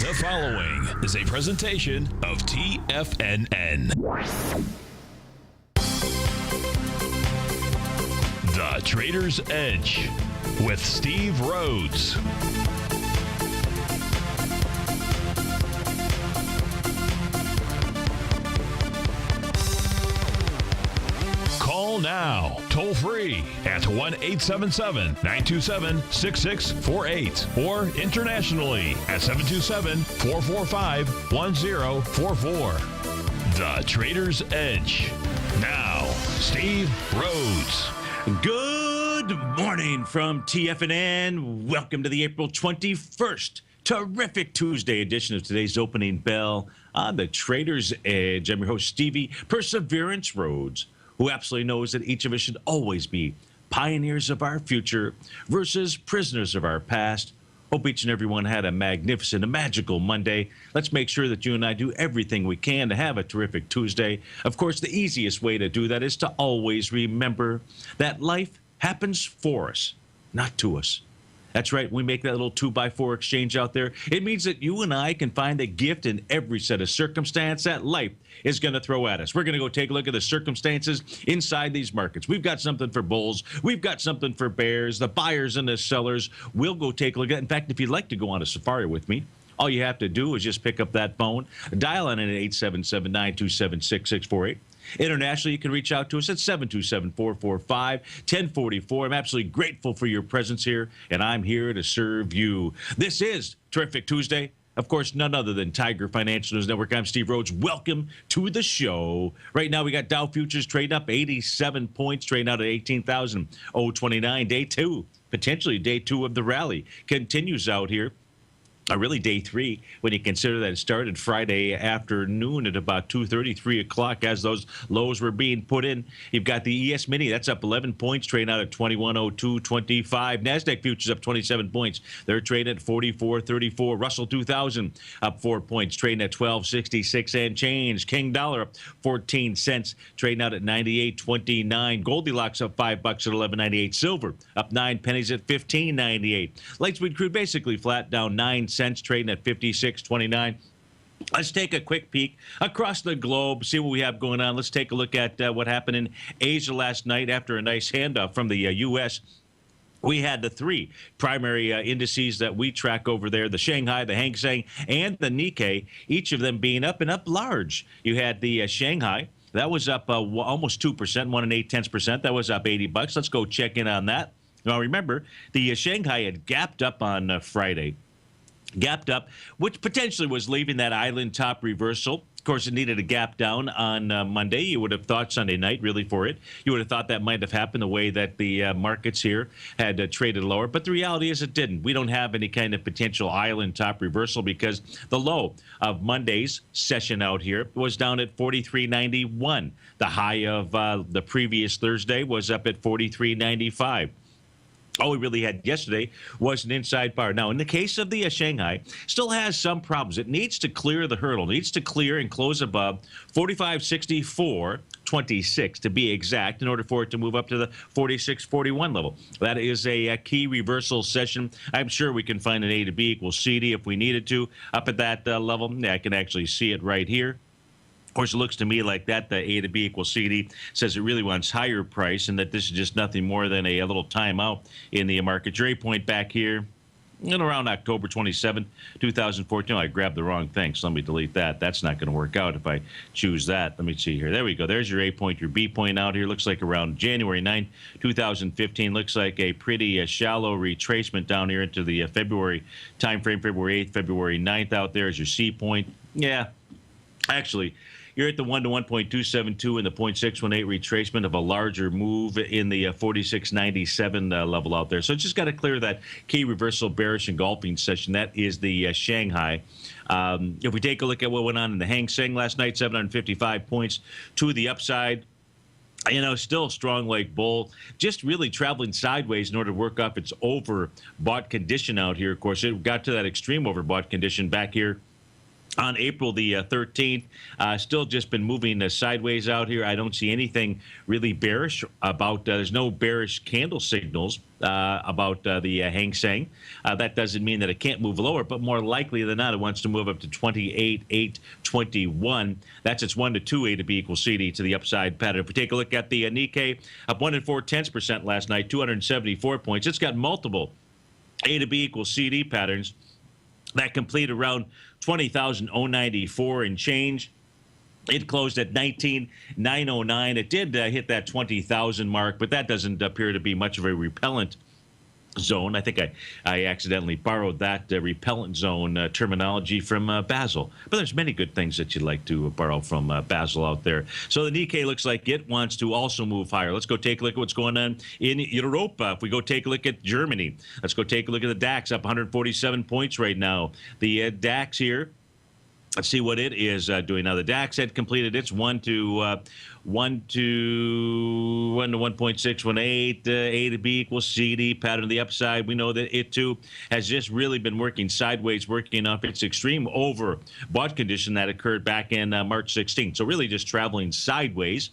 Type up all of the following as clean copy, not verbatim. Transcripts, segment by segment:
The following is a presentation of TFNN. The Trader's Edge with Steve Rhodes. Call now, toll free at 1-877-927-6648 or internationally at 727-445-1044. The Trader's Edge. Now, Steve Rhodes. Good morning from TFNN. Welcome to the April 21st terrific Tuesday edition of today's opening bell on the Trader's Edge. I'm your host, Stevie Perseverance Rhodes, who absolutely knows that each of us should always be pioneers of our future versus prisoners of our past. Hope each and every one had a magnificent, a magical Monday. Let's make sure that you and I do everything we can to have a terrific Tuesday. Of course, the easiest way to do that is to always remember that life happens for us, not to us. That's right. We make that little 2x4 exchange out there. It means that you and I can find a gift in every set of circumstance that life is going to throw at us. We're going to go take a look at the circumstances inside these markets. We've got something for bulls. We've got something for bears, the buyers and the sellers. We'll go take a look at it. In fact, if you'd like to go on a safari with me, all you have to do is just pick up that phone, dial in at 877-927-6648. Internationally, you can reach out to us at 727-445-1044. I'm absolutely grateful for your presence here, and I'm here to serve you. This is Terrific Tuesday. Of course, none other than Tiger Financial News Network. I'm Steve Rhodes. Welcome to the show. Right now, we got Dow Futures trading up 87 points, trading out at 18,029. Day two, potentially day two of the rally, continues out here. Really day three, when you consider that it started Friday afternoon at about 2:30, 3 o'clock as those lows were being put in. You've got the ES Mini, that's up 11 points, trading out at 2102.25. NASDAQ futures up 27 points. They're trading at 44.34. Russell 2000 up 4 points, trading at 12.66 and change. King Dollar up 14 cents, trading out at 98.29. Goldilocks up $5 at 11.98. Silver up 9 pennies at 15.98. Light sweet crude basically flat, down 9 cents, trading at 56.29. Let's take a quick peek across the globe, see what we have going on. Let's take a look at what happened in Asia last night after a nice handoff from the U.S. We had the three primary indices that we track over there, the Shanghai, the Hang Seng, and the Nikkei, each of them being up and up large. You had the Shanghai. That was up almost 2%, 1.8%. That was up $80. Let's go check in on that. Now, remember, the Shanghai had gapped up on Friday. Gapped up, which potentially was leaving that island top reversal. Of course, it needed a gap down on Monday. You would have thought Sunday night, really, for it. You would have thought that might have happened the way that the markets here had traded lower. But the reality is it didn't. We don't have any kind of potential island top reversal because the low of Monday's session out here was down at 43.91. The high of the previous Thursday was up at 43.95. All we really had yesterday was an inside bar. Now, in the case of the Shanghai, still has some problems. It needs to clear the hurdle, needs to clear and close above 45.6426 to be exact in order for it to move up to the 46.41 level. That is a key reversal session. I'm sure we can find an A to B equals CD if we needed to up at that level. Yeah, I can actually see it right here. Of course, it looks to me like that the A to B equals CD says it really wants higher price and that this is just nothing more than a little timeout in the market. Your A point back here in around October 27, 2014. I grabbed the wrong thing, so let me delete that. That's not going to work out if I choose that. Let me see here. There we go. There's your A point, your B point out here. Looks like around January 9, 2015. Looks like a pretty shallow retracement down here into the February time frame, February 8th, February 9th out there is your C point. Yeah, actually, you're at the 1 to 1.272 and the 0.618 retracement of a larger move in the 46.97 level out there. So it's just got to clear that key reversal bearish engulfing session. That is the Shanghai. If we take a look at what went on in the Hang Seng last night, 755 points to the upside. You know, still strong like bull, just really traveling sideways in order to work off its overbought condition out here. Of course, it got to that extreme overbought condition back here on April the 13th. Still just been moving sideways out here. I don't see anything really bearish about, there's no bearish candle signals about the Hang Seng. That doesn't mean that it can't move lower, but more likely than not, it wants to move up to 28,821. That's its 1 to 2 A to B equals CD to the upside pattern. If we take a look at the Nikkei, up 1 4/10% last night, 274 points. It's got multiple A to B equals CD patterns that complete around 20,094 and change. It closed at 19,909. It did hit that 20,000 mark, but that doesn't appear to be much of a repellent zone. I think I accidentally borrowed that repellent zone terminology from Basel. But there's many good things that you'd like to borrow from Basel out there. So the Nikkei looks like it wants to also move higher. Let's go take a look at what's going on in Europa. If we go take a look at Germany, let's go take a look at the DAX, up 147 points right now. The DAX here, let's see what it is doing now. The DAX had completed its 1 to 1.618 A to B equals CD pattern of the upside. We know that it too has just really been working sideways, working off its extreme overbought condition that occurred back in March 16th. So really just traveling sideways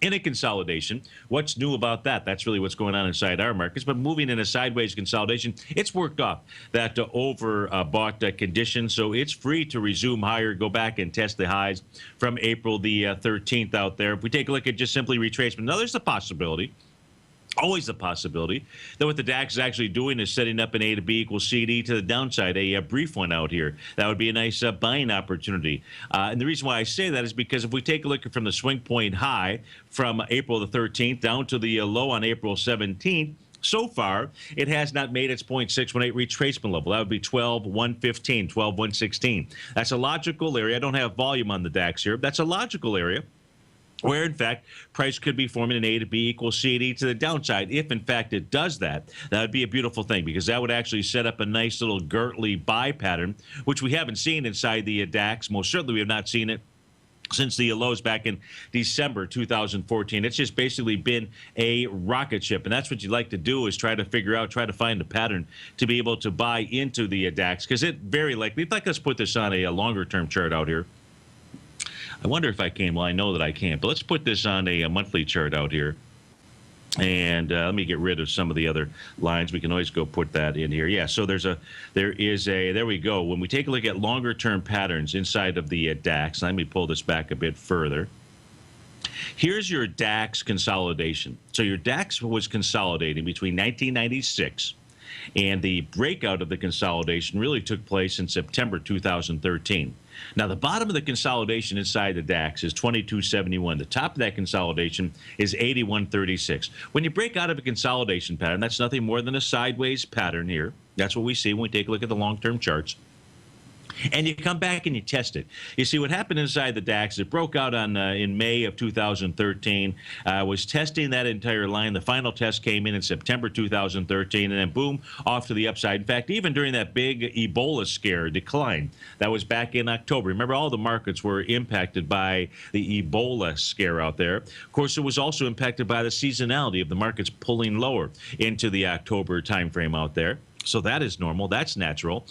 in a consolidation. What's new about that? That's really what's going on inside our markets. But moving in a sideways consolidation, it's worked off that overbought condition. So it's free to resume higher, go back and test the highs from April the 13th out there. If we take a look at just simply retracement, now there's a possibility, always a possibility, that what the DAX is actually doing is setting up an A to B equals CD to the downside, a brief one out here. That would be a nice buying opportunity. And the reason why I say that is because if we take a look from the swing point high from April the 13th down to the low on April 17th, so far, it has not made its 0.618 retracement level. That would be 12,115, 12,116. That's a logical area. I don't have volume on the DAX here. That's a logical area where, in fact, price could be forming an A to B equals CD to the downside. If, in fact, it does that, that would be a beautiful thing, because that would actually set up a nice little Gertley buy pattern, which we haven't seen inside the DAX. Most certainly we have not seen it since the lows back in December 2014. It's just basically been a rocket ship, and that's what you like to do, is try to figure out, try to find a pattern to be able to buy into the DAX, because it very likely, in fact, let's put this on a longer-term chart out here. I wonder if I can. Well, I know that I can't, but let's put this on a monthly chart out here. And let me get rid of some of the other lines. We can always go put that in here. Yeah, so there we go. When we take a look at longer term patterns inside of the DAX, let me pull this back a bit further. Here's your DAX consolidation. So your DAX was consolidating between 1996 and the breakout of the consolidation really took place in September 2013. Now, the bottom of the consolidation inside the DAX is 2271. The top of that consolidation is 8136. When you break out of a consolidation pattern, that's nothing more than a sideways pattern here. That's what we see when we take a look at the long-term charts. And you come back and you test it. You see what happened inside the DAX. It broke out on in May of 2013. Was testing that entire line. The final test came in September 2013, and then boom, off to the upside. In fact, even during that big Ebola scare decline, that was back in October. Remember, all the markets were impacted by the Ebola scare out there. Of course, it was also impacted by the seasonality of the markets pulling lower into the October timeframe out there. So that is normal. That's natural.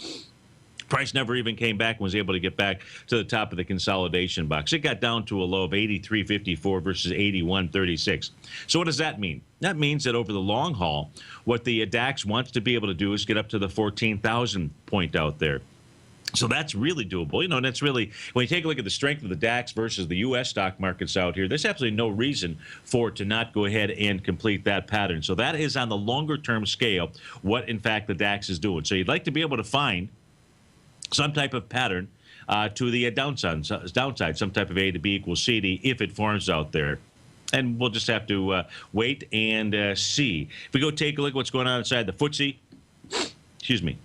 Price never even came back and was able to get back to the top of the consolidation box. It got down to a low of 83.54 versus 81.36. So what does that mean? That means that over the long haul, what the DAX wants to be able to do is get up to the 14,000 point out there. So that's really doable. You know, and that's really, when you take a look at the strength of the DAX versus the U.S. stock markets out here, there's absolutely no reason for it to not go ahead and complete that pattern. So that is on the longer term scale what, in fact, the DAX is doing. So you'd like to be able to find some type of pattern to the downside, some type of A to B equals CD if it forms out there. And we'll just have to wait and see. If we go take a look at what's going on inside the FTSE, excuse me.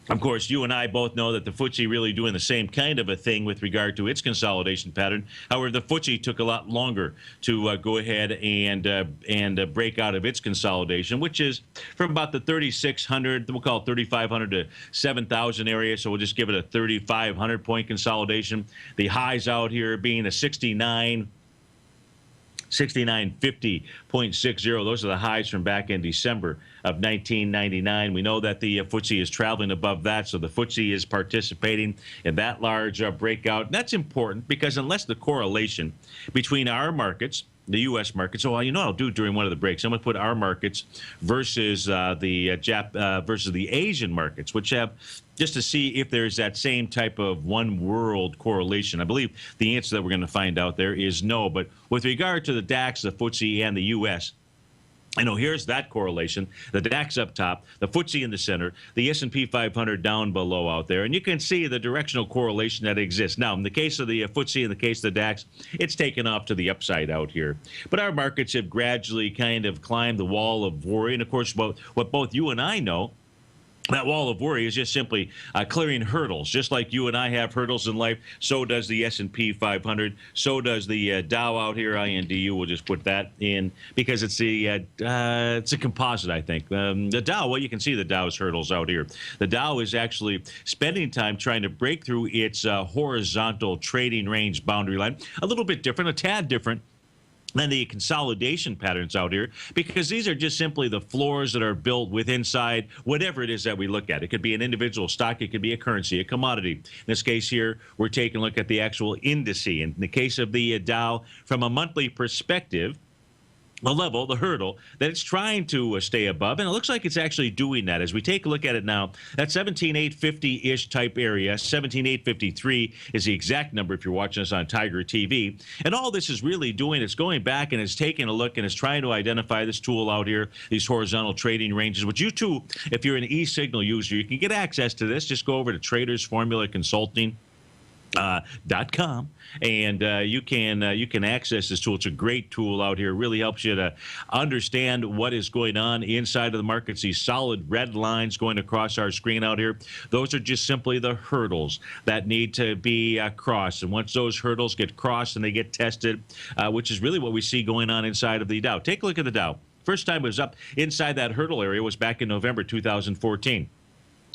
Of course, you and I both know that the FTSE really doing the same kind of a thing with regard to its consolidation pattern. However, the FTSE took a lot longer to go ahead and break out of its consolidation, which is from about the 3,600, we'll call it 3,500 to 7,000 area. So we'll just give it a 3,500 point consolidation. The highs out here being a 69. 6950.60. Those are the highs from back in December of 1999. We know that the FTSE is traveling above that, so the FTSE is participating in that large breakout. And that's important because unless the correlation between our markets, the U.S. markets. So, you know, I'll do during one of the breaks. I'm going to put our markets versus versus the Asian markets, which have just to see if there's that same type of one world correlation. I believe the answer that we're going to find out there is no. But with regard to the DAX, the FTSE, and the U.S., I know here's that correlation. The DAX up top, the FTSE in the center, the S&P 500 down below out there. And you can see the directional correlation that exists. Now, in the case of the FTSE, in the case of the DAX, it's taken off to the upside out here. But our markets have gradually kind of climbed the wall of worry. And, of course, what both you and I know, that wall of worry is just simply clearing hurdles. Just like you and I have hurdles in life, so does the S&P 500. So does the Dow out here, INDU. We'll just put that in because it's a composite, I think. The Dow, well, you can see the Dow's hurdles out here. The Dow is actually spending time trying to break through its horizontal trading range boundary line. A little bit different, a tad different than the consolidation patterns out here, because these are just simply the floors that are built with inside whatever it is that we look at. It could be an individual stock, it could be a currency, a commodity. In this case here, we're taking a look at the actual indice. In the case of the Dow, from a monthly perspective, the level, the hurdle that it's trying to stay above, and it looks like it's actually doing that. As we take a look at it now, that 17,850-ish type area, 17,853 is the exact number if you're watching us on Tiger TV. And all this is really doing, it's going back and it's taking a look and it's trying to identify this tool out here, these horizontal trading ranges, which you too, if you're an e-signal user, you can get access to this. Just go over to Traders Formula Consulting. .com and you can access this tool. It's a great tool out here. It really helps you to understand what is going on inside of the markets. These solid red lines going across our screen out here, those are just simply the hurdles that need to be crossed. And once those hurdles get crossed and they get tested, which is really what we see going on inside of the Dow. Take a look at the Dow. First time it was up inside that hurdle area was back in November 2014.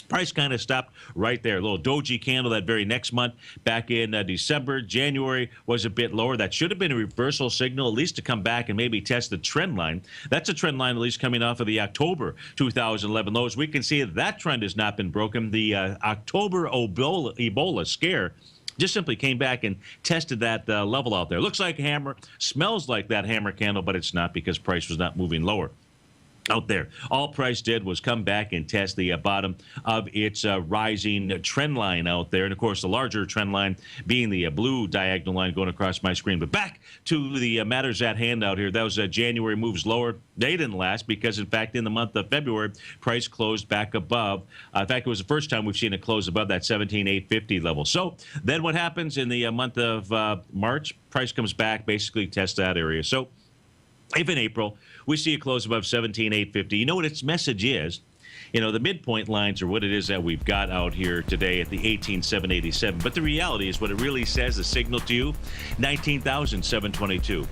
Price kind of stopped right there. A little doji candle that very next month back in December. January was a bit lower. That should have been a reversal signal, at least to come back and maybe test the trend line. That's a trend line at least coming off of the October 2011 lows. We can see that trend has not been broken. The October Ebola scare just simply came back and tested that level out there. Looks like a hammer, smells like that hammer candle, but it's not because price was not moving lower out there. All price did was come back and test the bottom of its rising trend line out there. And, of course, the larger trend line being the blue diagonal line going across my screen. But back to the matters at hand out here. That was January moves lower. They didn't last because, in fact, in the month of February, price closed back above. In fact, it was the first time we've seen it close above that 17,850 level. So then what happens in the month of March? Price comes back, basically tests that area. So if in April we see a close above 17,850, you know what its message is? You know, the midpoint lines are what it is that we've got out here today at the 18,787. But the reality is what it really says, the signal to you, 19,722.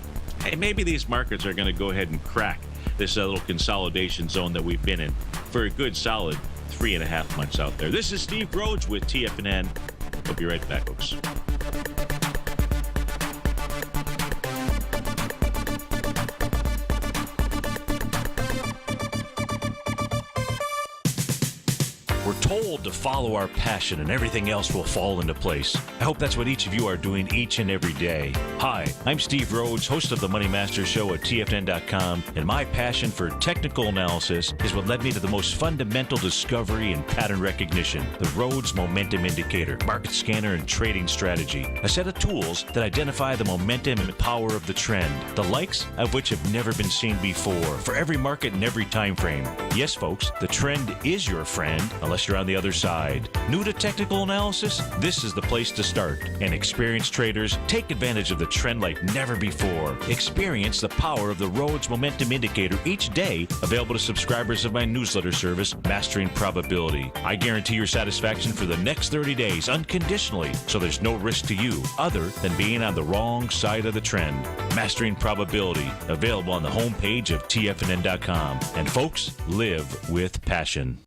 Hey, maybe these markets are going to go ahead and crack this little consolidation zone that we've been in for a good solid 3.5 months out there. This is Steve Rhodes with TFNN. We'll be right back, folks. We're told to follow our passion and everything else will fall into place. I hope that's what each of you are doing each and every day. Hi, I'm Steve Rhodes, host of the Money Master Show at TFNN.com, and my passion for technical analysis is what led me to the most fundamental discovery in pattern recognition, the Rhodes Momentum Indicator, market scanner, and trading strategy, a set of tools that identify the momentum and power of the trend, the likes of which have never been seen before, for every market and every time frame. Yes, folks, the trend is your friend, unless you're on the other side. New to technical analysis? This is the place to start. And experienced traders take advantage of the trend like never before. Experience the power of the Rhodes Momentum Indicator each day, available to subscribers of my newsletter service, Mastering Probability. I guarantee your satisfaction for the next 30 days unconditionally, so there's no risk to you other than being on the wrong side of the trend. Mastering Probability, available on the homepage of TFNN.com. And folks, live with passion.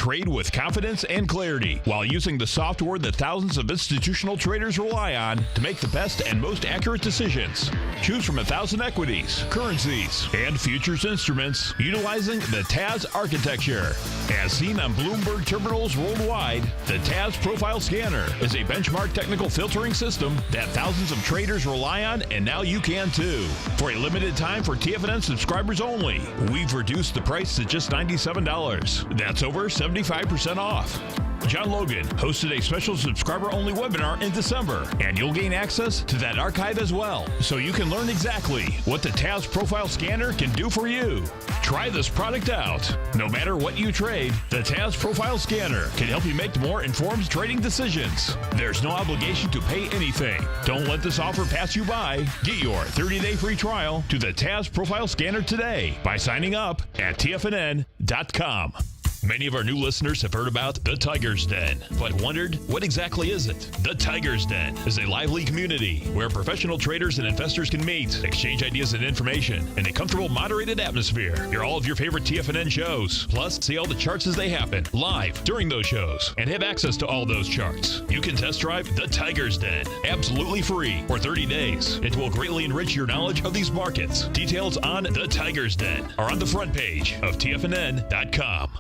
Trade with confidence and clarity while using the software that thousands of institutional traders rely on to make the best and most accurate decisions. Choose from 1,000 equities, currencies, and futures instruments utilizing the TAS architecture. As seen on Bloomberg terminals worldwide, the TAS Profile Scanner is a benchmark technical filtering system that thousands of traders rely on, and now you can too. For a limited time for TFNN subscribers only, we've reduced the price to just $97. That's over 75% off. John Logan hosted a special subscriber-only webinar in December, and you'll gain access to that archive as well, so you can learn exactly what the TAS Profile Scanner can do for you. Try this product out. No matter what you trade, the TAS Profile Scanner can help you make more informed trading decisions. There's no obligation to pay anything. Don't let this offer pass you by. Get your 30-day free trial to the TAS Profile Scanner today by signing up at TFNN.com. Many of our new listeners have heard about the Tiger's Den, but wondered, what exactly is it? The Tiger's Den is a lively community where professional traders and investors can meet, exchange ideas and information in a comfortable, moderated atmosphere. Hear all of your favorite TFNN shows, plus see all the charts as they happen live during those shows, and have access to all those charts. You can test drive the Tiger's Den absolutely free for 30 days. It will greatly enrich your knowledge of these markets. Details on the Tiger's Den are on the front page of TFNN.com.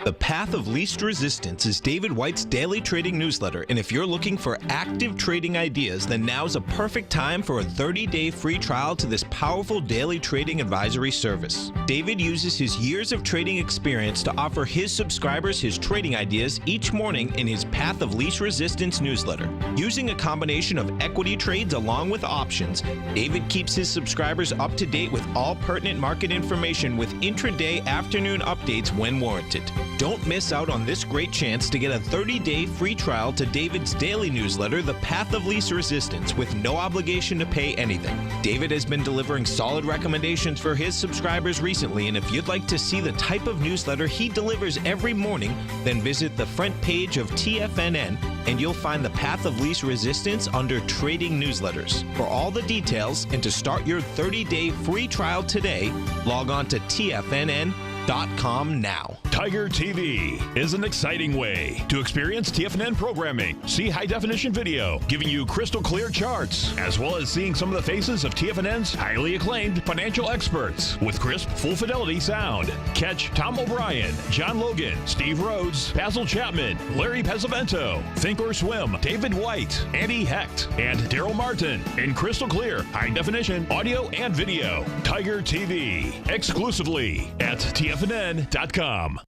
The Path of Least Resistance is David White's daily trading newsletter, and if you're looking for active trading ideas, then now's a perfect time for a 30-day free trial to this powerful daily trading advisory service. David uses his years of trading experience to offer his subscribers his trading ideas each morning in his Path of Least Resistance newsletter. Using a combination of equity trades along with options, David keeps his subscribers up to date with all pertinent market information with intraday afternoon updates when warranted. Don't miss out on this great chance to get a 30-day free trial to David's daily newsletter, The Path of Least Resistance, with no obligation to pay anything. David has been delivering solid recommendations for his subscribers recently, and if you'd like to see the type of newsletter he delivers every morning, then visit the front page of TFNN, and you'll find The Path of Least Resistance under Trading Newsletters. For all the details and to start your 30-day free trial today, log on to TFNN.com now. TigerTV is an exciting way to experience TFNN programming. See high-definition video, giving you crystal clear charts, as well as seeing some of the faces of TFNN's highly acclaimed financial experts with crisp, full-fidelity sound. Catch Tom O'Brien, John Logan, Steve Rhodes, Basil Chapman, Larry Pesavento, Think or Swim, David White, Andy Hecht, and Daryl Martin in crystal clear, high-definition audio and video. TigerTV, exclusively at TFNN.com.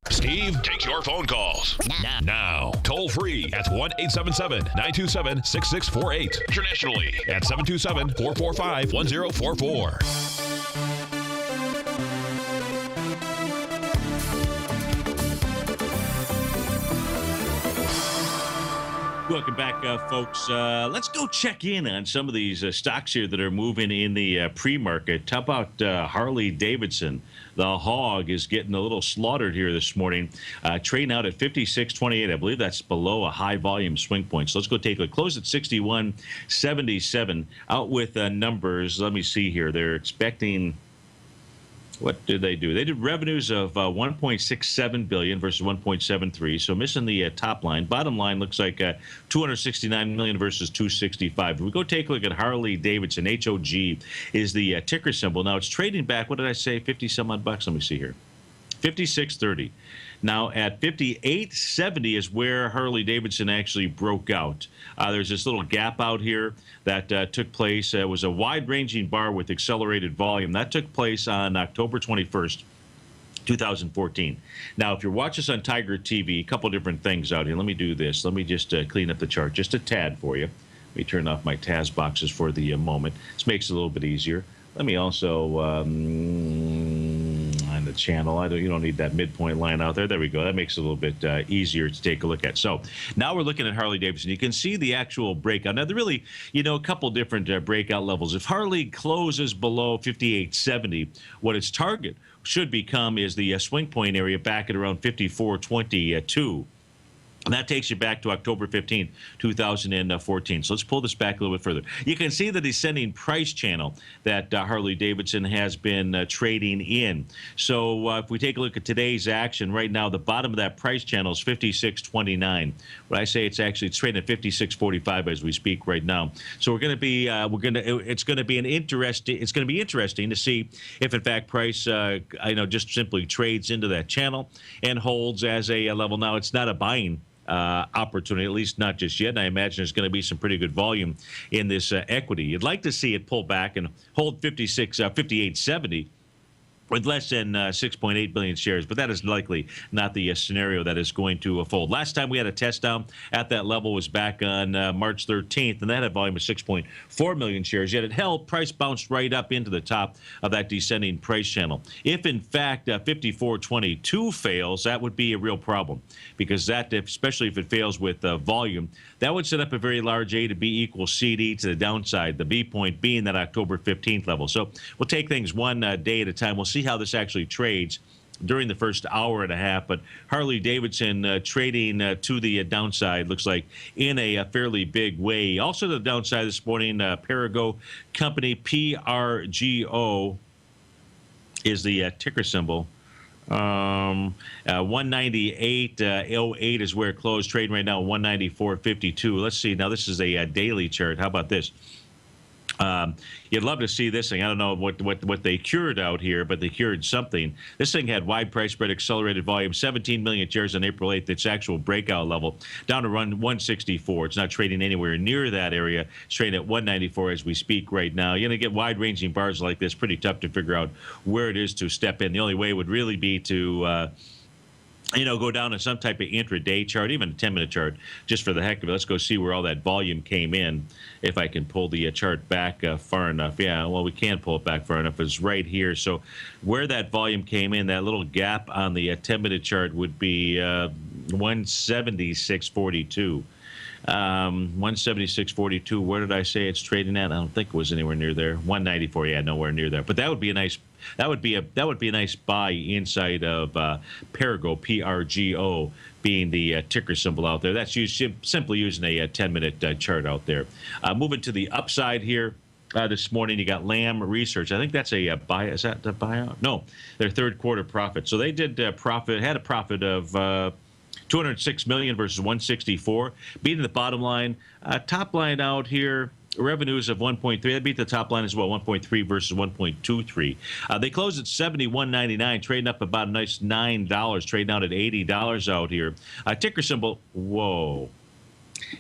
Steve takes your phone calls now. Toll free at 1-877-927-6648. Internationally at 727-445-1044. Welcome back, folks. Let's go check in on some of these stocks here that are moving in the pre-market. How about Harley Davidson? The hog is getting a little slaughtered here this morning, trading out at 56.28. I believe that's below a high volume swing point. So let's go take a look. Close at 61.77. Out with numbers. Let me see here. They're expecting. What did they do? They did revenues of 1.67 billion versus 1.73, so missing the top line. Bottom line looks like 269 million versus 265. If we go take a look at Harley Davidson, HOG is the ticker symbol. Now it's trading back. What did I say? 50 some odd bucks. Let me see here. 56.30. Now at 58.70 is where Harley Davidson actually broke out. There's this little gap out here that took place. It was a wide-ranging bar with accelerated volume. That took place on October 21st, 2014. Now, if you're watching us on Tiger TV, a couple different things out here. Let me do this. Let me just clean up the chart just a tad for you. Let me turn off my TAS boxes for the moment. This makes it a little bit easier. Let me also on the channel. You don't need that midpoint line out there. There we go. That makes it a little bit easier to take a look at. So now we're looking at Harley Davidson. You can see the actual breakout. Now, there really, a couple different breakout levels. If Harley closes below 58.70, what its target should become is the swing point area back at around 54.22. And that takes you back to October 15th, 2014. So let's pull this back a little bit further. You can see the descending price channel that Harley-Davidson has been trading in. So if we take a look at today's action, right now the bottom of that price channel is 56.29. When I say it's trading at 56.45 as we speak right now. So we're going to be it's going to be interesting to see if in fact price just simply trades into that channel and holds as a level. Now it's not a buying opportunity, at least not just yet. And I imagine there's going to be some pretty good volume in this equity. You'd like to see it pull back and hold 58.70 with less than 6.8 billion shares, but that is likely not the scenario that is going to fold. Last time we had a test down at that level was back on March 13th, and that had a volume of 6.4 million shares, yet it held. Price bounced right up into the top of that descending price channel. If, in fact, 54.22 fails, that would be a real problem, because that, especially if it fails with volume, that would set up a very large A to B equals CD to the downside, the B point being that October 15th level. So we'll take things one day at a time. We'll see how this actually trades during the first hour and a half, but Harley-Davidson trading to the downside looks like in a fairly big way. Also to the downside this morning, Perrigo Company, PRGO is the ticker symbol. 198.08 is where it closed. Trading right now 194.52. Let's see. Now this is a daily chart. How about this? You'd love to see this thing. I don't know what they cured out here, but they cured something. This thing had wide price spread, accelerated volume, 17 million shares on April 8th. Its actual breakout level down to run 164. It's not trading anywhere near that area. It's trading at 194 as we speak right now. You're going to get wide-ranging bars like this. Pretty tough to figure out where it is to step in. The only way would really be to go down to some type of intraday chart, even a 10-minute chart, just for the heck of it. Let's go see where all that volume came in, if I can pull the chart back far enough. Yeah, well, we can pull it back far enough. It's right here. So where that volume came in, that little gap on the 10-minute chart would be 176.42. 176.42. Where did I say it's trading at? I don't think it was anywhere near there. 194. Yeah, nowhere near there. But that would be a nice. That would be a nice buy inside of Perrigo, PRGO, being the ticker symbol out there. That's simply using a 10-minute chart out there. Moving to the upside here. This morning, you got Lam Research. I think that's a buy. Is that the buyout? No, their third quarter profit. So they did had a profit of 206 million versus 164, beating the bottom line. Top line out here, revenues of 1.3. That beat the top line as well, 1.3 versus 1.23. They closed at 71.99, trading up about a nice $9, trading out at $80 out here. Ticker symbol, whoa.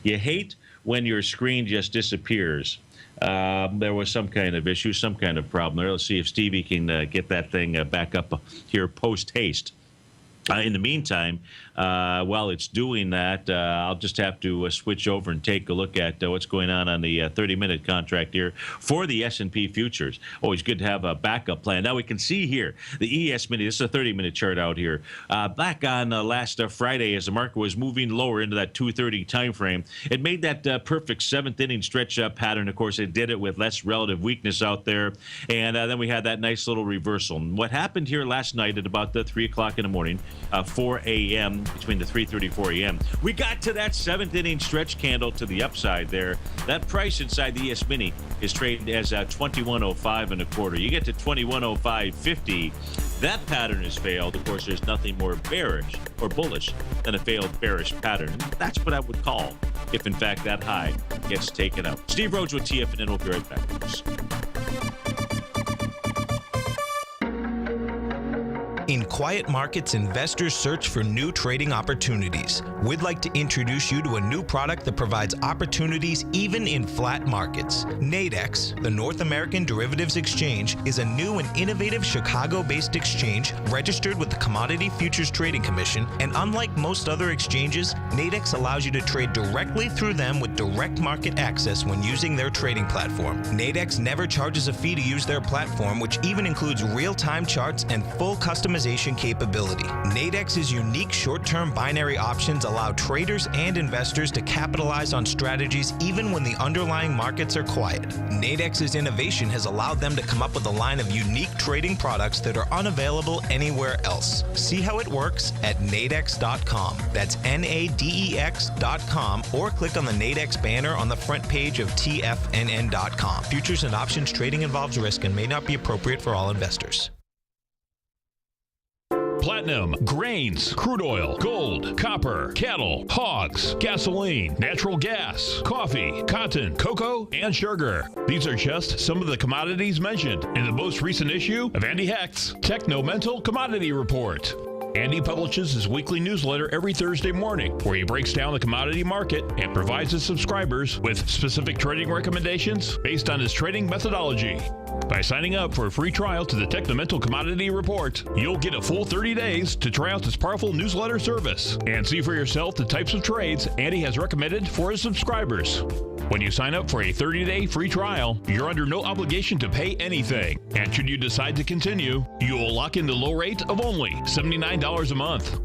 You hate when your screen just disappears. There was some kind of issue, some kind of problem there. Let's see if Stevie can get that thing back up here post-haste. In the meantime, while it's doing that, I'll just have to switch over and take a look at what's going on the 30-minute contract here for the S&P futures. Always good to have a backup plan. Now we can see here the ES mini. This is a 30-minute chart out here. Back on last Friday, as the market was moving lower into that 2:30 time frame, it made that perfect seventh-inning stretch pattern. Of course, it did it with less relative weakness out there, and then we had that nice little reversal. And what happened here last night at about 3 o'clock in the morning, 4 a.m., between the 3:30 4 a.m., we got to that seventh inning stretch candle to the upside there. That price inside the ES Mini is traded as 21.05 and a quarter. You get to 21.05.50. That pattern has failed. Of course, there's nothing more bearish or bullish than a failed bearish pattern. That's what I would call if, in fact, that high gets taken out. Steve Rhodes with TFNN. We'll be right back. In quiet markets, investors search for new trading opportunities. We'd like to introduce you to a new product that provides opportunities even in flat markets. Nadex, the North American Derivatives Exchange, is a new and innovative Chicago-based exchange registered with the Commodity Futures Trading Commission, and unlike most other exchanges, Nadex allows you to trade directly through them with direct market access when using their trading platform. Nadex never charges a fee to use their platform, which even includes real-time charts and full customization optimization capability. Nadex's unique short-term binary options allow traders and investors to capitalize on strategies even when the underlying markets are quiet. Nadex's innovation has allowed them to come up with a line of unique trading products that are unavailable anywhere else. See how it works at nadex.com. That's NADEX.com, or click on the Nadex banner on the front page of TFNN.com. Futures and options trading involves risk and may not be appropriate for all investors. Platinum, grains, crude oil, gold, copper, cattle, hogs, gasoline, natural gas, coffee, cotton, cocoa, and sugar. These are just some of the commodities mentioned in the most recent issue of Andy Hecht's Techno-Mental Commodity Report. Andy publishes his weekly newsletter every Thursday morning, where he breaks down the commodity market and provides his subscribers with specific trading recommendations based on his trading methodology. By signing up for a free trial to the Techno-Mental Commodity Report, you'll get a full 30 days to try out this powerful newsletter service and see for yourself the types of trades Andy has recommended for his subscribers. When you sign up for a 30-day free trial, you're under no obligation to pay anything. And should you decide to continue, you will lock in the low rate of only $79 a month.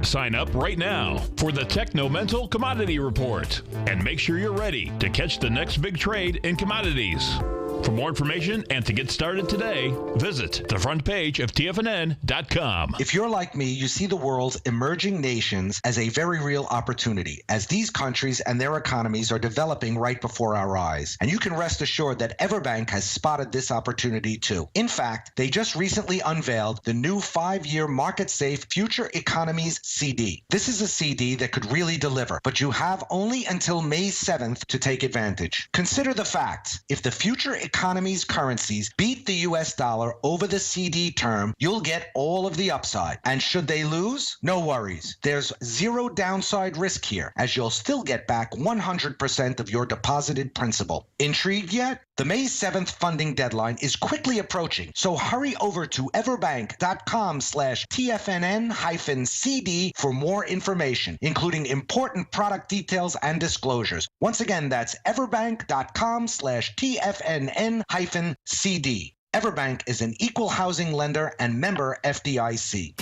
Sign up right now for the Techno-Mental Commodity Report and make sure you're ready to catch the next big trade in commodities. For more information and to get started today, visit the front page of TFNN.com. If you're like me, you see the world's emerging nations as a very real opportunity, as these countries and their economies are developing right before our eyes. And you can rest assured that Everbank has spotted this opportunity too. In fact, they just recently unveiled the new 5-year market-safe Future Economies CD. This is a CD that could really deliver, but you have only until May 7th to take advantage. Consider the facts. If the future economy's currencies beat the US dollar over the CD term, you'll get all of the upside. And should they lose? No worries. There's zero downside risk here, as you'll still get back 100% of your deposited principal. Intrigued yet? The May 7th funding deadline is quickly approaching, so hurry over to everbank.com/TFNN-CD for more information, including important product details and disclosures. Once again, that's everbank.com/TFNN-CD. Everbank is an equal housing lender and member FDIC.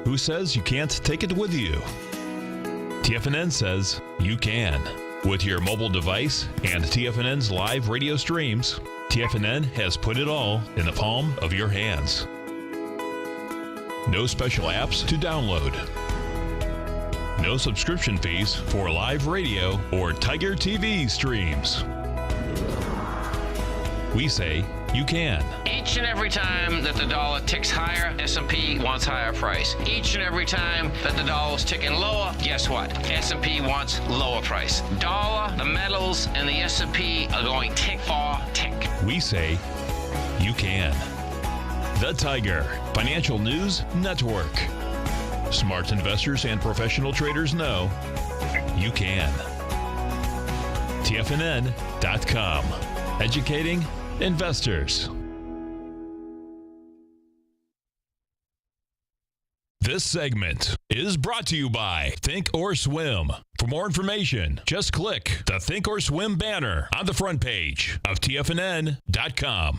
Who says you can't take it with you? TFNN says you can. With your mobile device and TFNN's live radio streams, TFNN has put it all in the palm of your hands. No special apps to download. No subscription fees for live radio or TigerTV streams. We say you can. Each and every time that the dollar ticks higher, S&P wants higher price. Each and every time that the dollar's ticking lower, guess what? S&P wants lower price. Dollar, the metals, and the S&P are going tick for tick. We say you can. The Tiger Financial News Network. Smart investors and professional traders know you can. TFNN.com. Educating investors. This segment is brought to you by Think or Swim. For more information, just click the Think or Swim banner on the front page of TFNN.com.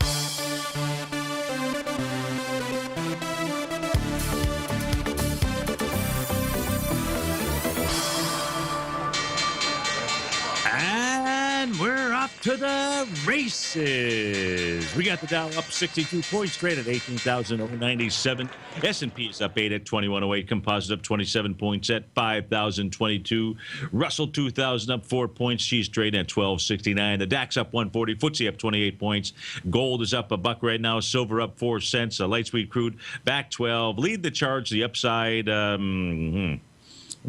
And we're off to the races. We got the Dow up 62 points, trade at 18,097. S&P is up 8 at 2108. Composite up 27 points at 5,022. Russell 2000 up 4 points. She's trading at 1269. The DAX up 140. FTSE up 28 points. Gold is up $1 right now. Silver up 4 cents. Light sweet crude back 12. Lead the charge. The upside. Let me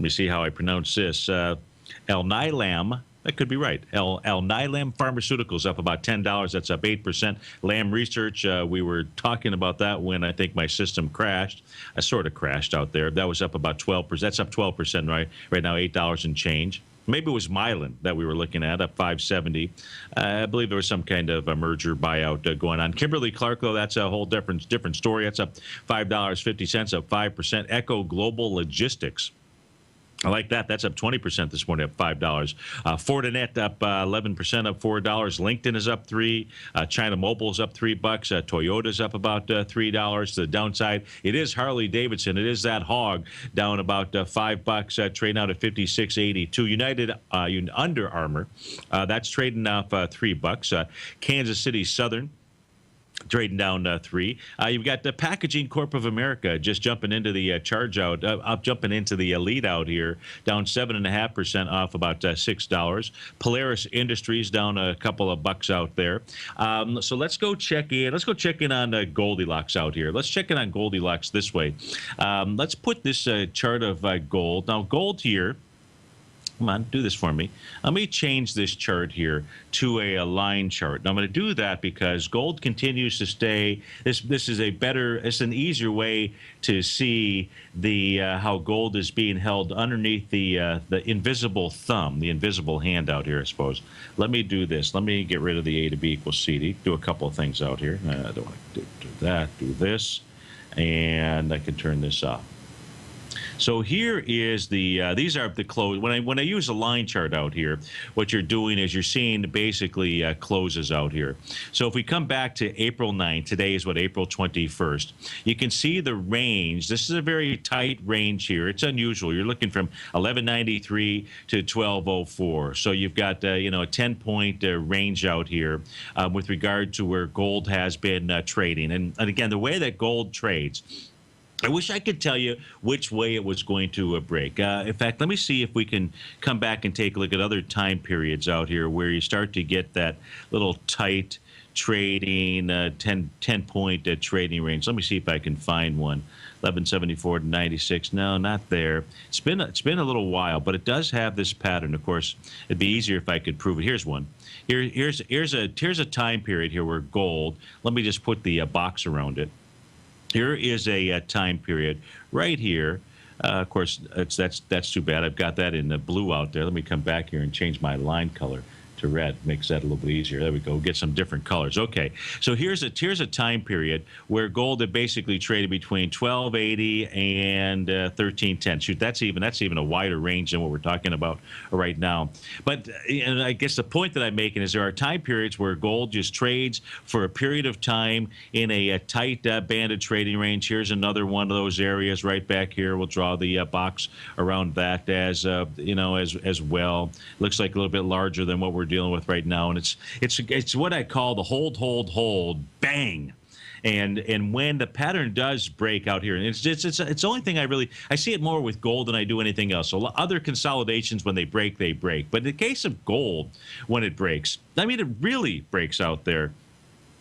see how I pronounce this. Alnylam. That could be right. Alnylam Pharmaceuticals up about $10. That's up 8%. Lam Research, we were talking about that when I think my system crashed. I sort of crashed out there. That was up about 12%. That's up 12% right now, $8 and change. Maybe it was Mylan that we were looking at, up 570. I believe there was some kind of a merger buyout going on. Kimberly-Clark, though, that's a whole different story. That's up $5.50, up 5%. Echo Global Logistics I like that. That's up 20% this morning, up $5. Fortinet up 11%, up $4. LinkedIn is up $3. China Mobile is up $3. Toyota's up about $3. To the downside, it is Harley Davidson. It is that hog down about $5. Trading out at 56.82. United Under Armour, that's trading off $3. Kansas City Southern trading down 3. You've got the Packaging Corp of America just jumping into the charge out, jumping into the lead out here, down 7.5% off about $6. Polaris Industries down a couple of bucks out there. So let's go check in. Let's go check in on Goldilocks out here. Let's check in on Goldilocks this way. Let's put this chart of gold. Now, gold here. Come on, do this for me. Let me change this chart here to a line chart. Now, I'm going to do that because gold continues to stay. This is a better, it's an easier way to see the how gold is being held underneath the invisible thumb, the invisible hand out here, I suppose. Let me do this. Let me get rid of the A to B equals CD. Do a couple of things out here. I don't want to do that. Do this, and I can turn this off. So here is the these are the close. When I use a line chart out here, what you're doing is you're seeing basically closes out here. So if we come back to April 9th, today is what, April 21st, you can see the range. This is a very tight range here. It's unusual. You're looking from 1193 to 1204. So you've got a 10-point range out here with regard to where gold has been trading. And again, the way that gold trades, I wish I could tell you which way it was going to break. In fact, let me see if we can come back and take a look at other time periods out here where you start to get that little tight trading, 10-point trading range. Let me see if I can find one. 1174 to 96. No, not there. It's been a little while, but it does have this pattern. Of course, it'd be easier if I could prove it. Here's one. Here's a time period here where gold. Let me just put the box around it. Here is a time period right here. Of course, that's too bad. I've got that in the blue out there. Let me come back here and change my line color to red. Makes that a little bit easier. There we go. Get some different colors. Okay, so here's a time period where gold had basically traded between 1280 and 1310. Shoot, that's even a wider range than what we're talking about right now. But I guess the point that I'm making is there are time periods where gold just trades for a period of time in a tight banded trading range. Here's another one of those areas right back here. We'll draw the box around that as as well. Looks like a little bit larger than what we're dealing with right now, and it's what I call the hold, bang. And when the pattern does break out here, and it's the only thing I see it more with gold than I do anything else. So other consolidations, when they break, they break. But in the case of gold, when it breaks, I mean, it really breaks out there.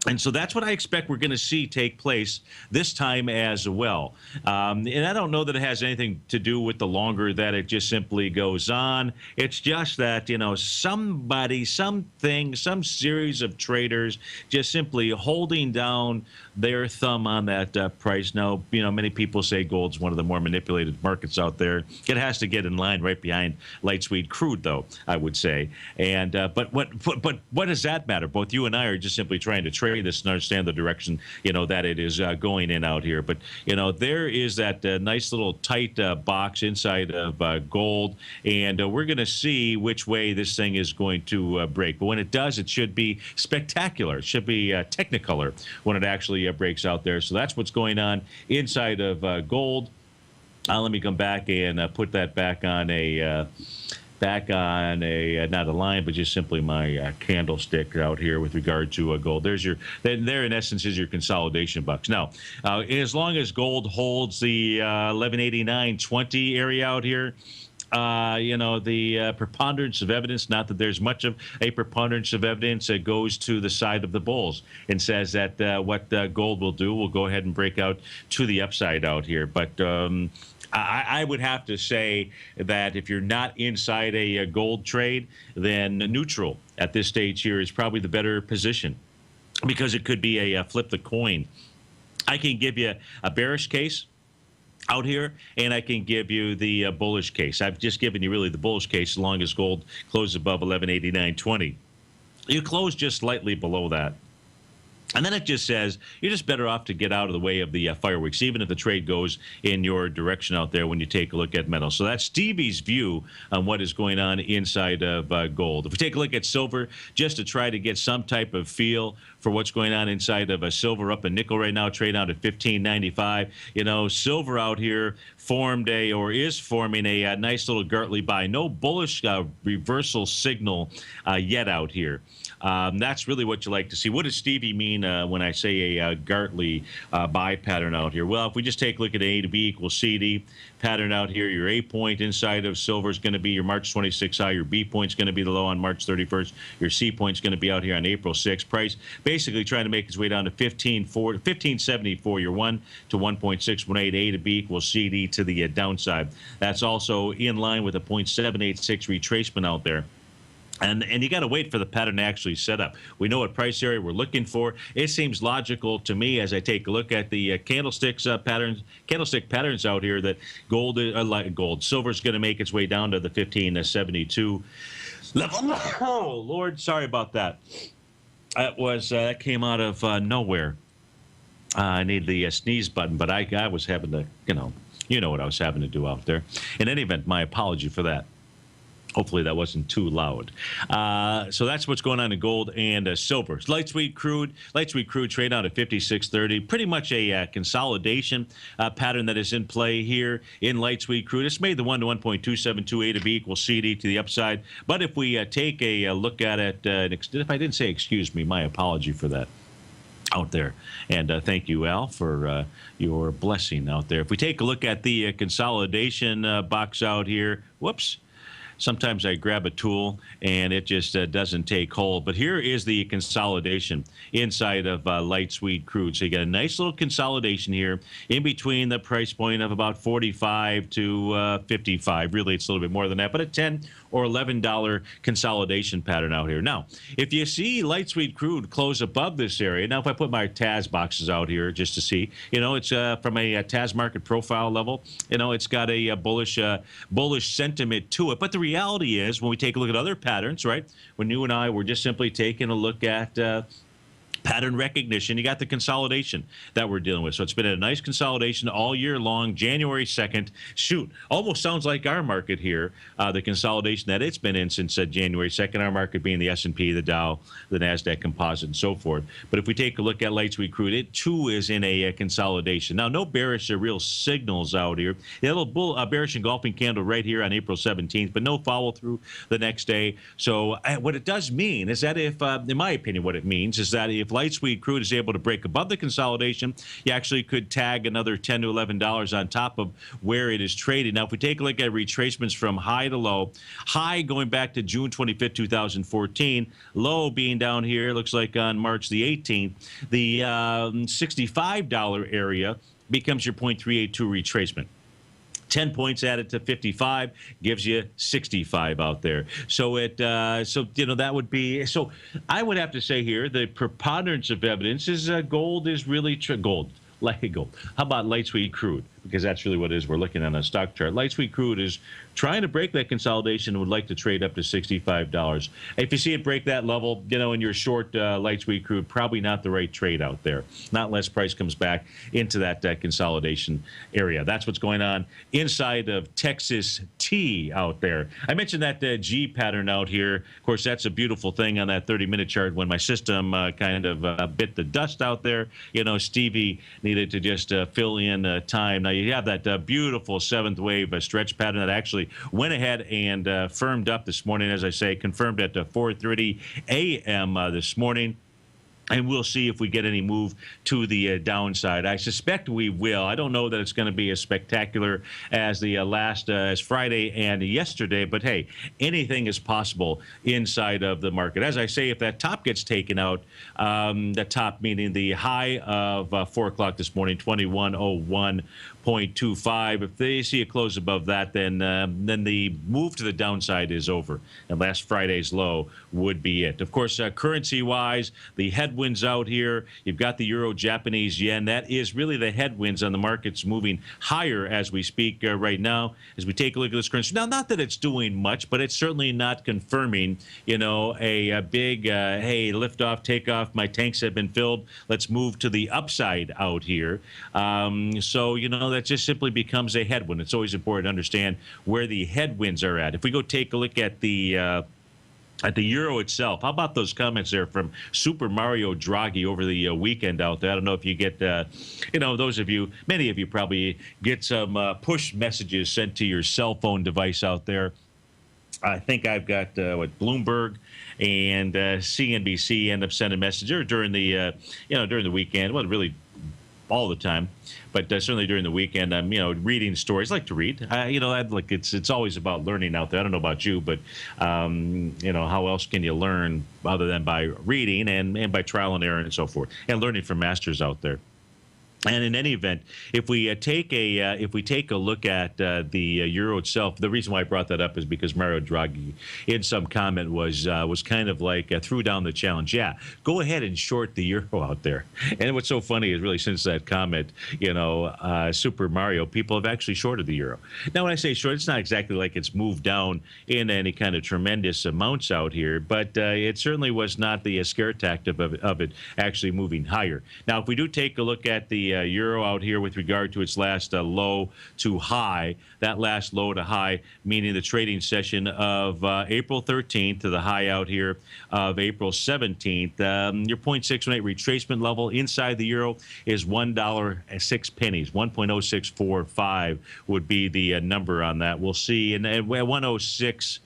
And so that's what I expect we're going to see take place this time as well. And I don't know that it has anything to do with the longer that it just simply goes on. It's just that, somebody, something, some series of traders just simply holding down their thumb on that price. Now, many people say gold's one of the more manipulated markets out there. It has to get in line right behind light sweet crude, though, I would say. And but what does that matter? Both you and I are just simply trying to trade this and understand the direction that it is going in out here. But there is that nice little tight box inside of gold, and we're going to see which way this thing is going to break. But when it does, it should be spectacular. It should be technicolor when it actually breaks out there. So that's what's going on inside of gold. Let me come back and put that back on a not a line, but just simply my candlestick out here with regard to gold. There in essence is your consolidation box. Now, as long as gold holds the 1189.20 area out here, the preponderance of evidence, not that there's much of a preponderance of evidence, goes to the side of the bulls and says that what gold will do will go ahead and break out to the upside out here. But I would have to say that if you're not inside a gold trade, then neutral at this stage here is probably the better position, because it could be a flip the coin. I can give you a bearish case out here, and I can give you the bullish case. I've just given you really the bullish case as long as gold closes above 1189.20. You close just slightly below that, And then it just says you're just better off to get out of the way of the fireworks, even if the trade goes in your direction out there when you take a look at metal. So that's Stevie's view on what is going on inside of gold. If we take a look at silver, just to try to get some type of feel for what's going on inside of silver, up a nickel right now, trade out at 15.95. You know, silver out here is forming a nice little Gartley buy. No bullish reversal signal yet out here. That's really what you like to see. What does Stevie mean when I say a Gartley buy pattern out here? Well, if we just take a look at A to B equals CD pattern out here, your A point inside of silver is going to be your March 26 high. Your B point is going to be the low on March 31st. Your C point is going to be out here on April 6th. Price basically trying to make its way down to 15.70 for your 1 to 1.618. A to B equals CD to the downside. That's also in line with a 0.786 retracement out there. And you got to wait for the pattern to actually set up. We know what price area we're looking for. It seems logical to me as I take a look at the candlestick patterns out here that silver is going to make its way down to the 15.72 level. Oh Lord, sorry about that. That came out of nowhere. I need the sneeze button, but I was having to, you know what I was having to do out there. In any event, my apology for that. Hopefully that wasn't too loud. So that's what's going on in gold and silver. Light sweet crude trade out at 56.30. Pretty much a consolidation pattern that is in play here in light sweet crude. It's made the 1 to 1.272 A to B equals CD to the upside. But if we take a look at it, if I didn't say excuse me, my apology for that out there. And thank you, Al, for your blessing out there. If we take a look at the consolidation box out here, whoops. Sometimes I grab a tool and it just doesn't take hold. But here is the consolidation inside of light sweet crude. So you got a nice little consolidation here in between the price point of about 45 to 55. Really, it's a little bit more than that, but a $10 or $11 consolidation pattern out here. Now, if you see light sweet crude close above this area, now if I put my TAS boxes out here just to see, it's from a TAS market profile level, it's got a bullish sentiment to it. But the reality is, when we take a look at other patterns, right, when you and I were just simply taking a look at pattern recognition, you got the consolidation that we're dealing with. So it's been a nice consolidation all year long. January 2nd, shoot, almost sounds like our market here, the consolidation that it's been in since January 2nd, our market being the S&P, the Dow, the NASDAQ composite, and so forth. But if we take a look at light sweet crude, it too is in a consolidation. Now, no bearish real signals out here. A little bearish engulfing candle right here on April 17th, but no follow through the next day. So what it does mean is that if, in my opinion, what it means is that if light sweet crude is able to break above the consolidation, you actually could tag another $10 to $11 on top of where it is traded. Now, if we take a look at retracements from high to low, high going back to June 25th, 2014, low being down here, looks like on March the 18th, the $65 area becomes your 0.382 retracement. 10 points added to 55 gives you 65 out there. So that would be, so I would have to say here, the preponderance of evidence is gold is really gold. How about light sweet crude? Because that's really what it is. We're looking at a stock chart. Light sweet crude is trying to break that consolidation and would like to trade up to $65. If you see it break that level, in your short light sweet crude, probably not the right trade out there. Not unless price comes back into that consolidation area. That's what's going on inside of Texas T out there. I mentioned that G pattern out here. Of course, that's a beautiful thing on that 30-minute chart when my system kind of bit the dust out there. Stevie needed to just fill in time. Now, you have that beautiful seventh wave stretch pattern that actually went ahead and firmed up this morning, as I say, confirmed at 4:30 a.m. This morning. And we'll see if we get any move to the downside. I suspect we will. I don't know that it's going to be as spectacular as the as Friday and yesterday, but hey, anything is possible inside of the market. As I say, if that top gets taken out, the top meaning the high of 4 o'clock this morning, 2101.25. If they see a close above that, then the move to the downside is over. And last Friday's low would be it. Of course, currency-wise, the headline headwinds out here. You've got the euro, Japanese yen. That is really the headwinds on the markets moving higher as we speak right now. As we take a look at this currency, now, not that it's doing much, but it's certainly not confirming, a big, hey, lift off, take off. My tanks have been filled. Let's move to the upside out here. So, that just simply becomes a headwind. It's always important to understand where the headwinds are at. If we go take a look at the euro itself, how about those comments there from Super Mario Draghi over the weekend out there? I don't know if you get, those of you, many of you probably get some push messages sent to your cell phone device out there. I think I've got Bloomberg and CNBC end up sending messages during the during the weekend. Well, really all the time, but certainly during the weekend, I'm reading stories. I like to read. It's always about learning out there. I don't know about you, but how else can you learn other than by reading and by trial and error and so forth, and learning from masters out there. And in any event, if we take a look at the euro itself, the reason why I brought that up is because Mario Draghi, in some comment, was kind of like threw down the challenge. Yeah, go ahead and short the euro out there. And what's so funny is really since that comment, Super Mario, people have actually shorted the euro. Now, when I say short, it's not exactly like it's moved down in any kind of tremendous amounts out here, but it certainly was not the scare tactic of it actually moving higher. Now, if we do take a look at the euro out here with regard to its last low to high, that last low to high, meaning the trading session of April 13th to the high out here of April 17th. Your 0.618 retracement level inside the euro is $1.06. 1.0645 would be the number on that. We'll see. And 106.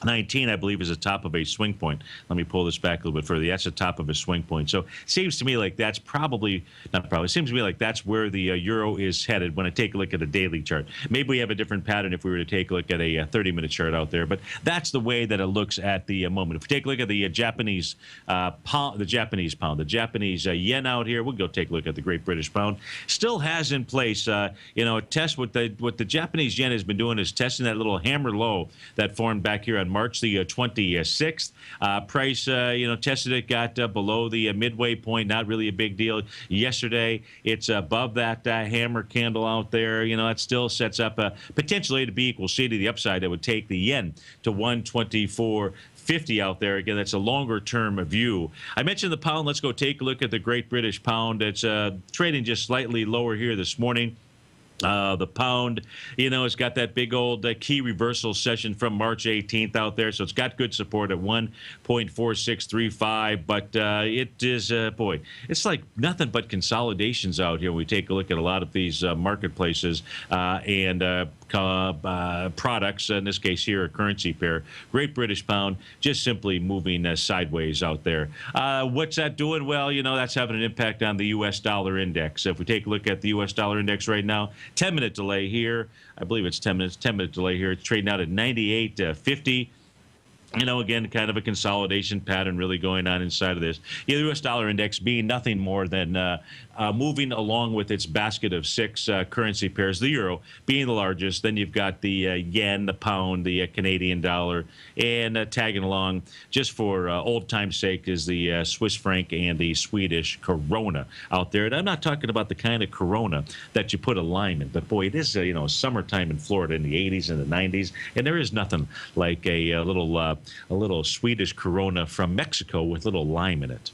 19, I believe, is the top of a swing point. Let me pull this back a little bit further. That's the top of a swing point. So it seems to me like that's it seems to me like that's where the euro is headed when I take a look at a daily chart. Maybe we have a different pattern if we were to take a look at a 30-minute chart out there, but that's the way that it looks at the moment. If we take a look at the Japanese pound, the Japanese yen out here, we'll go take a look at the Great British Pound. Still has in place, test what the Japanese yen has been doing is testing that little hammer low that formed back here on March the 26th. Price, tested it, got below the midway point. Not really a big deal. Yesterday, it's above that hammer candle out there. It still sets up a potential A to B equals C to the upside that would take the yen to 124.50 out there. Again, that's a longer-term view. I mentioned the pound. Let's go take a look at the Great British Pound. It's trading just slightly lower here this morning. The pound, it's got that big old key reversal session from March 18th out there, so it's got good support at 1.4635, but it is, it's like nothing but consolidations out here when we take a look at a lot of these marketplaces and products, in this case here, a currency pair. Great British Pound just simply moving sideways out there. What's that doing? Well, that's having an impact on the U.S. dollar index. If we take a look at the U.S. dollar index right now, 10-minute delay here. I believe it's 10 minutes, 10-minute delay here. It's trading out at 98.50. Again, kind of a consolidation pattern really going on inside of this. The U.S. dollar index being nothing more than moving along with its basket of 6 currency pairs, the euro being the largest. Then you've got the yen, the pound, the Canadian dollar, and tagging along just for old time's sake is the Swiss franc and the Swedish krona out there. And I'm not talking about the kind of krona that you put a lime in, but boy, it is summertime in Florida in the 80s and the 90s, and there is nothing like a little Swedish Corona from Mexico with little lime in it.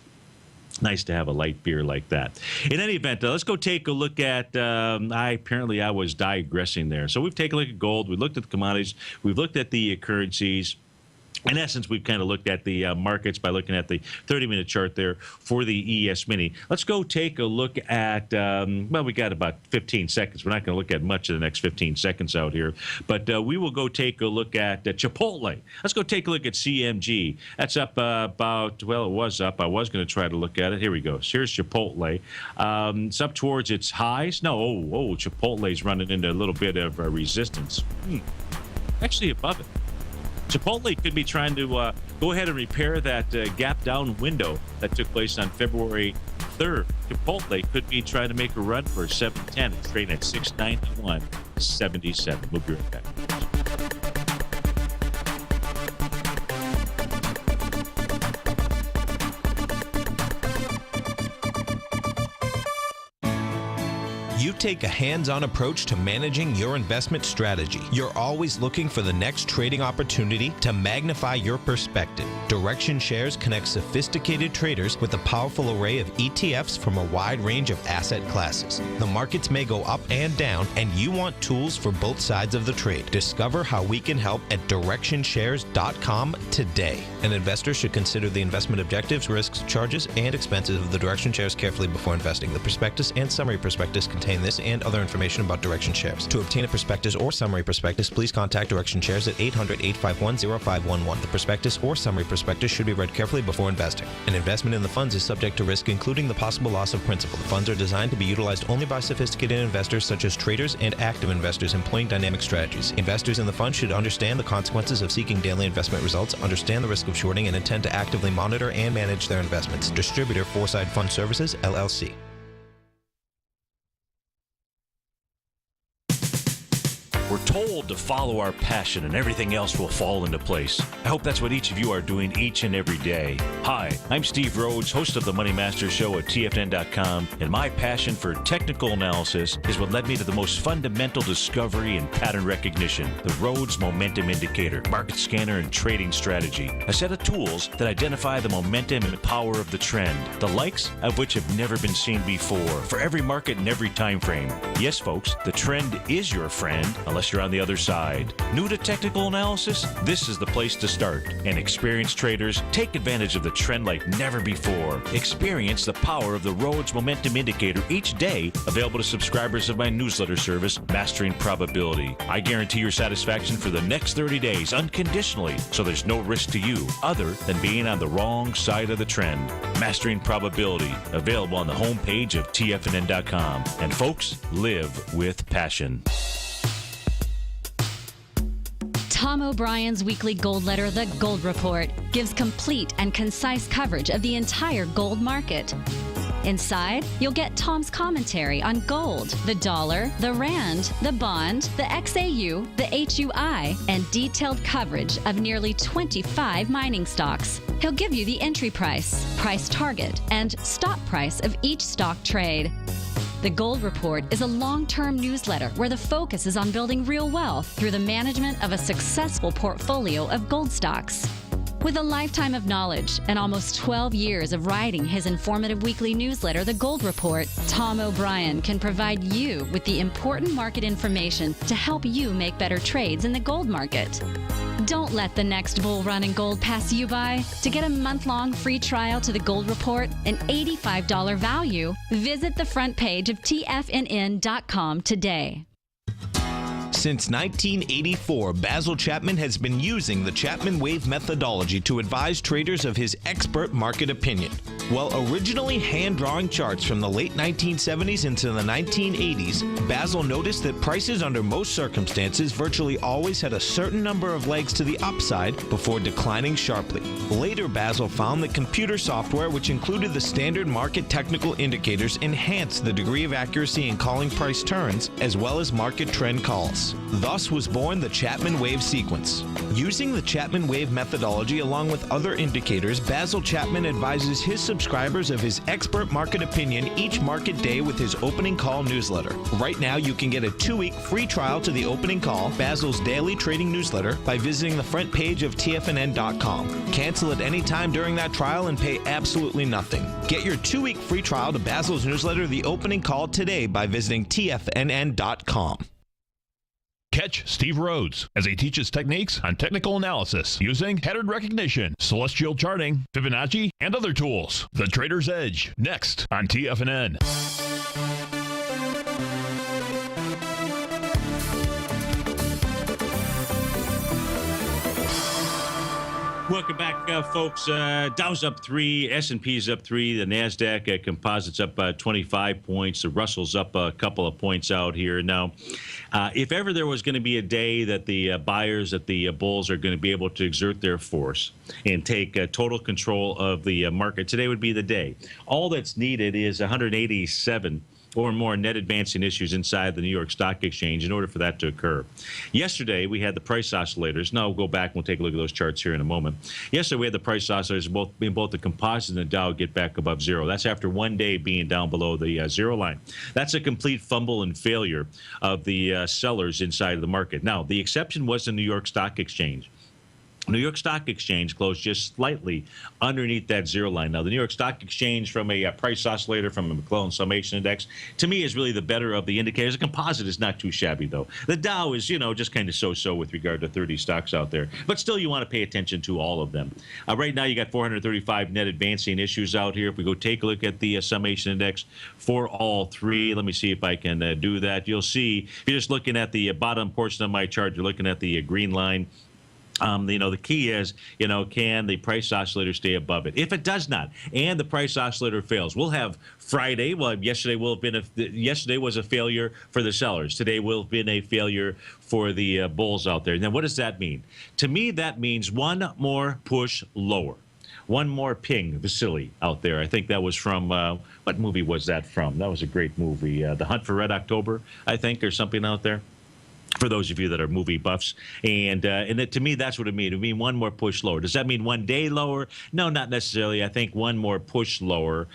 Nice to have a light beer like that. In any event, let's go take a look at, I was digressing there. So we've taken a look at gold. We looked at the commodities. We've looked at the currencies. In essence, we've kind of looked at the markets by looking at the 30-minute chart there for the ES Mini. Let's go take a look at, we got about 15 seconds. We're not going to look at much of the next 15 seconds out here, but we will go take a look at Chipotle. Let's go take a look at CMG. That's up it was up. I was going to try to look at it. Here we go. So here's Chipotle. It's up towards its highs. No, Chipotle's running into a little bit of resistance. Actually above it. Chipotle could be trying to go ahead and repair that gap down window that took place on February 3rd. Chipotle could be trying to make a run for 710. It's trading at 691.77. We'll be right back. You take a hands-on approach to managing your investment strategy. You're always looking for the next trading opportunity to magnify your perspective. Direction Shares connects sophisticated traders with a powerful array of ETFs from a wide range of asset classes. The markets may go up and down, and you want tools for both sides of the trade. Discover how we can help at DirectionShares.com today. An investor should consider the investment objectives, risks, charges, and expenses of the Direction Shares carefully before investing. The prospectus and summary prospectus contain this and other information about Direction Shares. To obtain a prospectus or summary prospectus, please contact Direction Shares at 800-851-0511. The prospectus or summary prospectus should be read carefully before investing. An investment in the funds is subject to risk, including the possible loss of principal. The funds are designed to be utilized only by sophisticated investors such as traders and active investors employing dynamic strategies. Investors in the fund should understand the consequences of seeking daily investment results, understand the risk of shorting, and intend to actively monitor and manage their investments. Distributor Foreside Fund Services, LLC. We're told to follow our passion and everything else will fall into place. I hope that's what each of you are doing each and every day. Hi, I'm Steve Rhodes, host of the Money Master Show at TFNN.com, and my passion for technical analysis is what led me to the most fundamental discovery in pattern recognition, the Rhodes Momentum Indicator, market scanner, and trading strategy, a set of tools that identify the momentum and power of the trend, the likes of which have never been seen before, for every market and every time frame. Yes, folks, the trend is your friend, unless you're on the other side. New to technical analysis? This is the place to start. And experienced traders take advantage of the trend like never before. Experience the power of the Rhodes Momentum Indicator each day, available to subscribers of my newsletter service, Mastering Probability. I guarantee your satisfaction for the next 30 days unconditionally, so there's no risk to you other than being on the wrong side of the trend. Mastering Probability, available on the homepage of TFNN.com. And folks, live with passion. Tom O'Brien's weekly gold letter, The Gold Report, gives complete and concise coverage of the entire gold market. Inside, you'll get Tom's commentary on gold, the dollar, the rand, the bond, the XAU, the HUI, and detailed coverage of nearly 25 mining stocks. He'll give you the entry price, price target, and stop price of each stock trade. The Gold Report is a long-term newsletter where the focus is on building real wealth through the management of a successful portfolio of gold stocks. With a lifetime of knowledge and almost 12 years of writing his informative weekly newsletter, The Gold Report, Tom O'Brien can provide you with the important market information to help you make better trades in the gold market. Don't let the next bull run in gold pass you by. To get a month-long free trial to The Gold Report, an $85 value, visit the front page of TFNN.com today. Since 1984, Basil Chapman has been using the Chapman Wave methodology to advise traders of his expert market opinion. While originally hand-drawing charts from the late 1970s into the 1980s, Basil noticed that prices under most circumstances virtually always had a certain number of legs to the upside before declining sharply. Later, Basil found that computer software, which included the standard market technical indicators, enhanced the degree of accuracy in calling price turns as well as market trend calls. Thus was born the Chapman Wave sequence. Using the Chapman Wave methodology along with other indicators, Basil Chapman advises his subscribers of his expert market opinion each market day with his opening call newsletter. Right now, you can get a 2-week free trial to the opening call, Basil's daily trading newsletter, by visiting the front page of TFNN.com. Cancel at any time during that trial and pay absolutely nothing. Get your 2-week free trial to Basil's newsletter, The Opening Call, today by visiting TFNN.com. Catch Steve Rhodes as he teaches techniques on technical analysis using pattern recognition, celestial charting, Fibonacci, and other tools. The Trader's Edge, next on TFNN. Welcome back, folks. Dow's up 3, S&P's up 3, the NASDAQ composite's up 25 points, the Russell's up a couple of points out here. Now, if ever there was going to be a day that the buyers, that the bulls are going to be able to exert their force and take total control of the market, today would be the day. All that's needed is 187 or more net advancing issues inside the New York Stock Exchange in order for that to occur. Yesterday, we had the price oscillators. Now, we'll go back and we'll take a look at those charts here in a moment. Yesterday, we had the price oscillators in both the composite and the Dow get back above zero. That's after one day being down below the zero line. That's a complete fumble and failure of the sellers inside of the market. Now, the exception was the New York Stock Exchange. New York Stock Exchange closed just slightly underneath that zero line. Now, the New York Stock Exchange, from a price oscillator, from a McClellan Summation Index, to me is really the better of the indicators. The composite is not too shabby, though. The Dow is, just kind of so-so with regard to 30 stocks out there. But still, you want to pay attention to all of them. Right now, you got 435 net advancing issues out here. If we go take a look at the Summation Index for all three, let me see if I can do that. You'll see, if you're just looking at the bottom portion of my chart, you're looking at the green line. The key is, can the price oscillator stay above it? If it does not, and the price oscillator fails, we'll have Friday. Well, yesterday was a failure for the sellers. Today will have been a failure for the bulls out there. Now, what does that mean? To me, that means one more push lower. One more ping, Vasily, out there. I think that was from, what movie was that from? That was a great movie. The Hunt for Red October, I think, or something out there. For those of you that are movie buffs. And to me, that's what it means. It means one more push lower. Does that mean one day lower? No, not necessarily. I think one more push lower,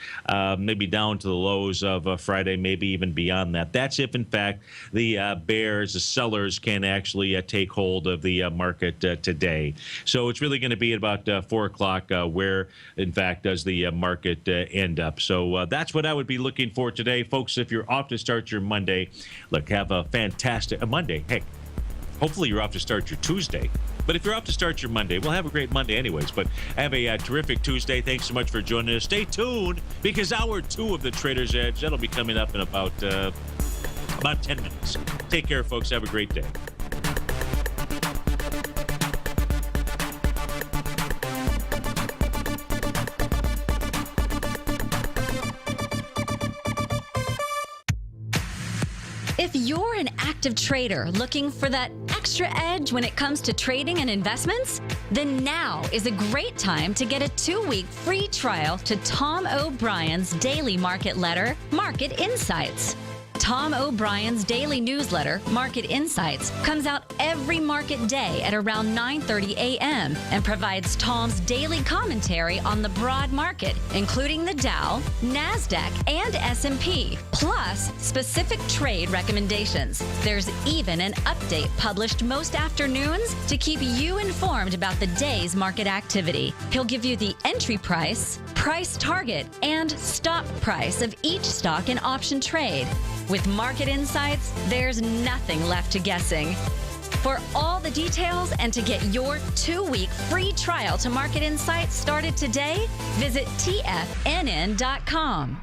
maybe down to the lows of Friday, maybe even beyond that. That's if, in fact, the bears, the sellers, can actually take hold of the market today. So it's really going to be at about 4 o'clock where, in fact, does the market end up. So that's what I would be looking for today. Folks, if you're off to start your Monday, look, have a fantastic Monday. Heck, hopefully you're off to start your Tuesday. But if you're off to start your Monday, we'll have a great Monday anyways. But have a terrific Tuesday. Thanks so much for joining us. Stay tuned, because hour 2 of the Trader's Edge, that'll be coming up in about 10 minutes. Take care, folks. Have a great day. If you're an active trader looking for that extra edge when it comes to trading and investments, then now is a great time to get a 2-week free trial to Tom O'Brien's daily market letter, Market Insights. Tom O'Brien's daily newsletter, Market Insights, comes out every market day at around 9:30 a.m. and provides Tom's daily commentary on the broad market, including the Dow, NASDAQ, and S&P, plus specific trade recommendations. There's even an update published most afternoons to keep you informed about the day's market activity. He'll give you the entry price, price target, and stop price of each stock and option trade. With Market Insights, there's nothing left to guessing. For all the details and to get your 2-week free trial to Market Insights started today, visit TFNN.com.